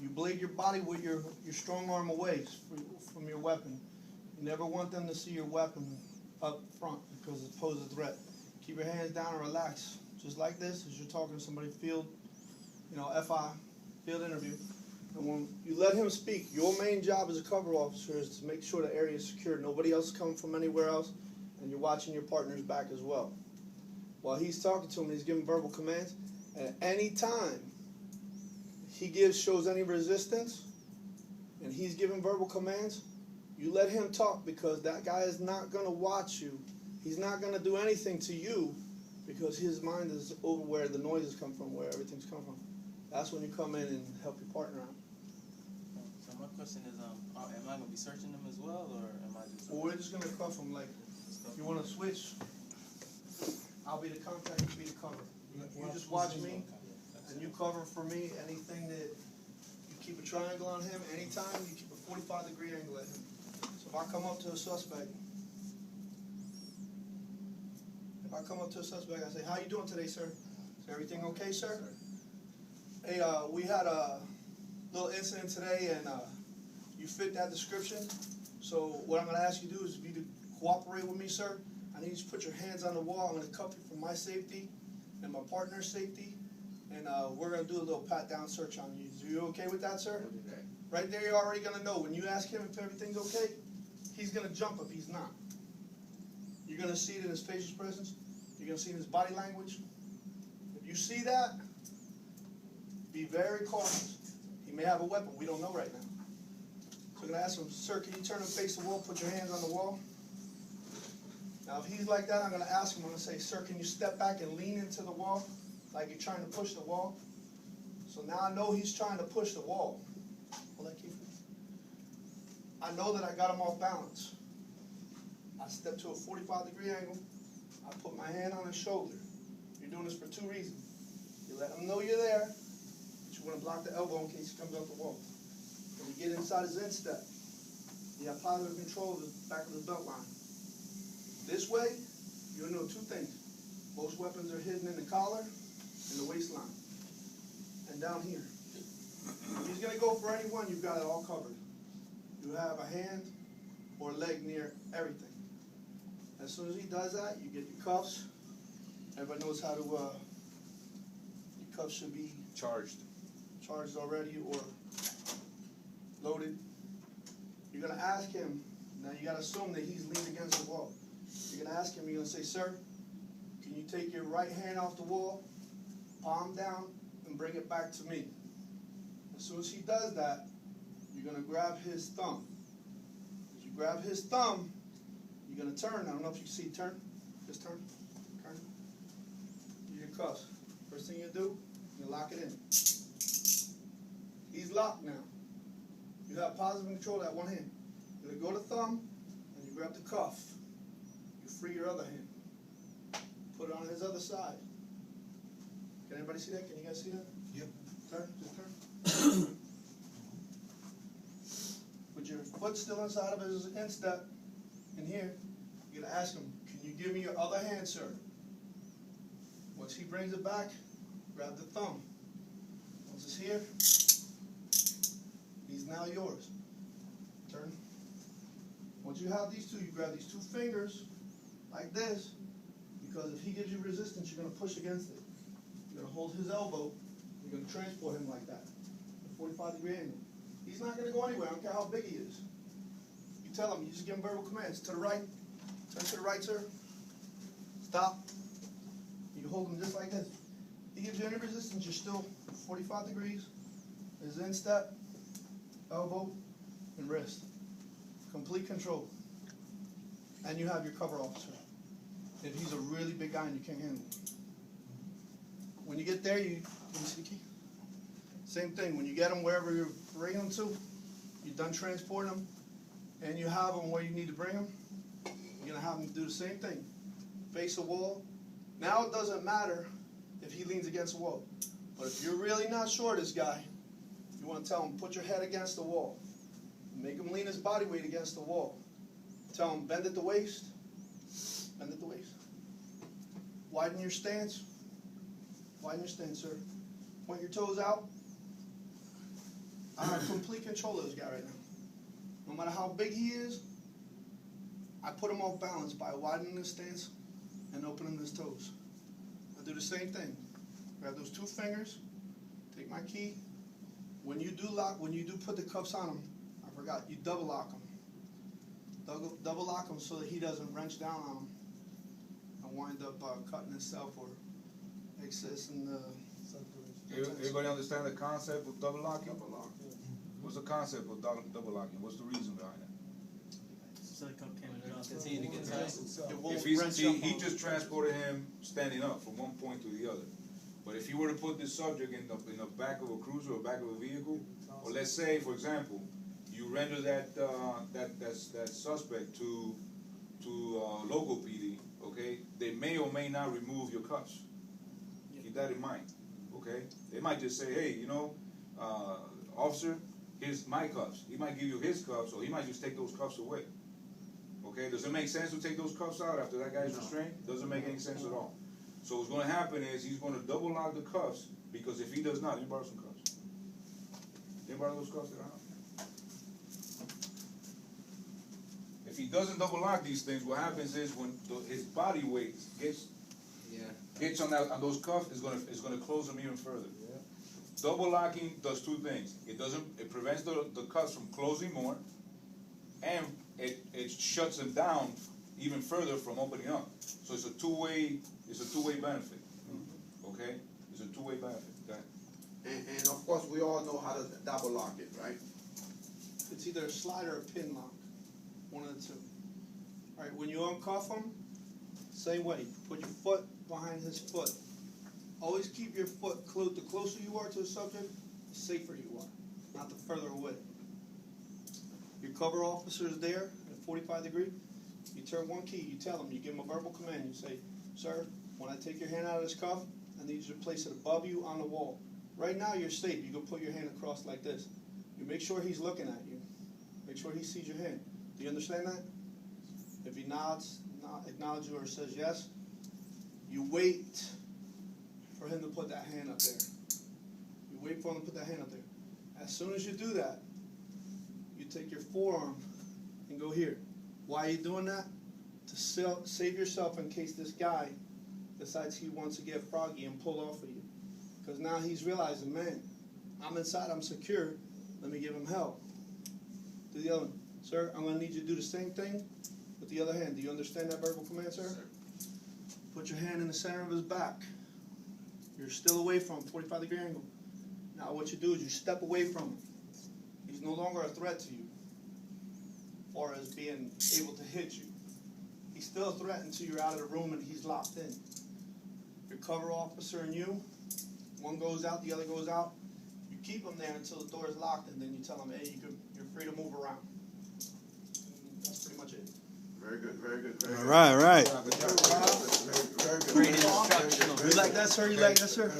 You blade your body with your strong arm away from your weapon. You never want them to see your weapon up front because it poses a threat. Keep your hands down and relax. Just like this, as you're talking to somebody, field, FI, field interview. And when you let him speak, your main job as a cover officer is to make sure the area is secure. Nobody else is coming from anywhere else, and you're watching your partner's back as well. While he's talking to him, he's giving verbal commands. At any time he shows any resistance, and he's giving verbal commands, you let him talk, because that guy is not going to watch you. He's not going to do anything to you because his mind is over where the noises come from, where everything's come from. That's when you come in and help your partner out. So my question is, am I going to be searching them as well, or am I just... Well, we're just going to cuff them. Like, if you want to switch, I'll be the contact, you be the cover. You just watch me, and you cover for me anything that you keep a triangle on him. Anytime you keep a 45-degree angle at him. So if I come up to a suspect, I say, "How you doing today, sir? Is everything okay, sir? Hey, we had a little incident today, and you fit that description. So what I'm going to ask you to do is, if you could cooperate with me, sir, I need you to put your hands on the wall. I'm going to cuff you for my safety and my partner's safety, and we're going to do a little pat-down search on you. Are you okay with that, sir?" Okay. Right there, you're already going to know. When you ask him if everything's okay, he's going to jump if he's not. You're going to see it in his facial presence. You're going to see it in his body language. If you see that, be very cautious. He may have a weapon. We don't know right now. So I'm going to ask him, "Sir, can you turn and face the wall, put your hands on the wall?" Now, if he's like that, I'm going to ask him, I'm going to say, "Sir, can you step back and lean into the wall like you're trying to push the wall?" So now I know he's trying to push the wall. Hold that key for me. I know that I got him off balance. I step to a 45-degree angle. I put my hand on his shoulder. You're doing this for two reasons. You let him know you're there, but you want to block the elbow in case he comes up the wall. When you get inside his instep, you have positive control of the back of the belt line. This way, you'll know two things. Most weapons are hidden in the collar and the waistline. And down here. If he's going to go for any one, you've got it all covered. You have a hand or leg near everything. As soon as he does that, you get your cuffs. Everybody knows how to, your cuffs should be Charged. already or loaded. You're going to ask him, now you got to assume that he's leaned against the wall. You're going to ask him, you're going to say, "Sir, can you take your right hand off the wall, palm down, and bring it back to me?" As soon as he does that, you're going to grab his thumb. As you grab his thumb, you're going to turn. I don't know if you can see, turn. Just turn. Turn. Use your cuffs. First thing you do, you lock it in. He's locked now. You have positive control of that one hand. You're going to go to thumb, and you grab the cuff. You free your other hand. Put it on his other side. Can anybody see that? Can you guys see that? Yep. Turn. Just turn. With your foot still inside of his instep, in here, you're going to ask him, "Can you give me your other hand, sir?" Once he brings it back, grab the thumb. Once it's here, he's now yours. Turn. Once you have these two, you grab these two fingers like this, because if he gives you resistance, you're going to push against it. You're going to hold his elbow. You're going to transport him like that, a 45-degree angle. He's not going to go anywhere. I don't care how big he is. You tell him. You just give him verbal commands. To the right. Turn to the right, sir. Stop. You hold him just like this. If he gives you any resistance, you're still 45 degrees. His instep, elbow, and wrist. Complete control. And you have your cover officer. If he's a really big guy and you can't handle him. When you get there, let me see the key. Same thing. When you get him wherever you're bringing him to, you're done transporting him, and you have him where you need to bring him, you're going to have him do the same thing. Face a wall. Now it doesn't matter if he leans against the wall. But if you're really not sure of this guy, you want to tell him, put your head against the wall. Make him lean his body weight against the wall. Tell him, bend at the waist. Bend at the waist. Widen your stance. Widen your stance, sir. Point your toes out. I have complete control of this guy right now. No matter how big he is, I put him off balance by widening his stance and opening his toes. I do the same thing. Grab those 2 fingers, take my key. When you do put the cuffs on him, I forgot, you double lock him. Double lock him so that he doesn't wrench down on him and wind up cutting himself or accessing the... Everybody understand the concept of double locking? What's the concept of double locking? What's the reason behind it? So the cup can't continue to get tight. If he just transported him standing up from one point to the other. But if you were to put this subject in the back of a cruiser or back of a vehicle, or let's say, for example, you render that suspect to local PD, okay? They may or may not remove your cuffs. Keep that in mind, okay? They might just say, hey, you know, officer, here's my cuffs. He might give you his cuffs, or he might just take those cuffs away. Okay, does it make sense to take those cuffs out after that guy's restrained? Doesn't make any sense at all. So what's going to happen is he's going to double lock the cuffs, because if he does not, you borrow some cuffs. You borrow those cuffs that are out. If he doesn't double lock these things, what happens is when his body weight gets on those cuffs, it's going to close them even further. Yeah. Double locking does 2 things. It prevents the cuffs from closing more, and it shuts them down even further from opening up. So it's a two-way benefit. Okay? It's a two-way benefit. Go ahead. And of course we all know how to double lock it, right? It's either a slide or a pin lock. One of the 2. Alright, when you uncuff him, same way. Put your foot behind his foot. Always keep your foot close. The closer you are to the subject, the safer you are, not the further away. Your cover officer is there at 45 degree. You turn one key, you tell him, you give him a verbal command. You say, sir, when I take your hand out of this cuff, I need you to place it above you on the wall. Right now you're safe. You can put your hand across like this. You make sure he's looking at you. Make sure he sees your hand. Do you understand that? If he nods, acknowledges you or says yes, you wait for him to put that hand up there. You wait for him to put that hand up there. As soon as you do that, you take your forearm and go here. Why are you doing that? To save yourself in case this guy decides he wants to get froggy and pull off of you. Because now he's realizing, man, I'm inside, I'm secure, let me give him help. Do the other one. Sir, I'm going to need you to do the same thing with the other hand. Do you understand that verbal command, sir? Yes, sir. Put your hand in the center of his back. You're still away from him, 45-degree angle. Now what you do is you step away from him. He's no longer a threat to you, as far as being able to hit you. He's still a threat until you're out of the room and he's locked in. Your cover officer and you, one goes out, the other goes out. You keep them there until the door is locked, and then you tell them, hey, you're free to move around. And that's pretty much it. Very good, very good, very good. All right, all right. Very good. Great instructional. You like that, sir? You like that, sir?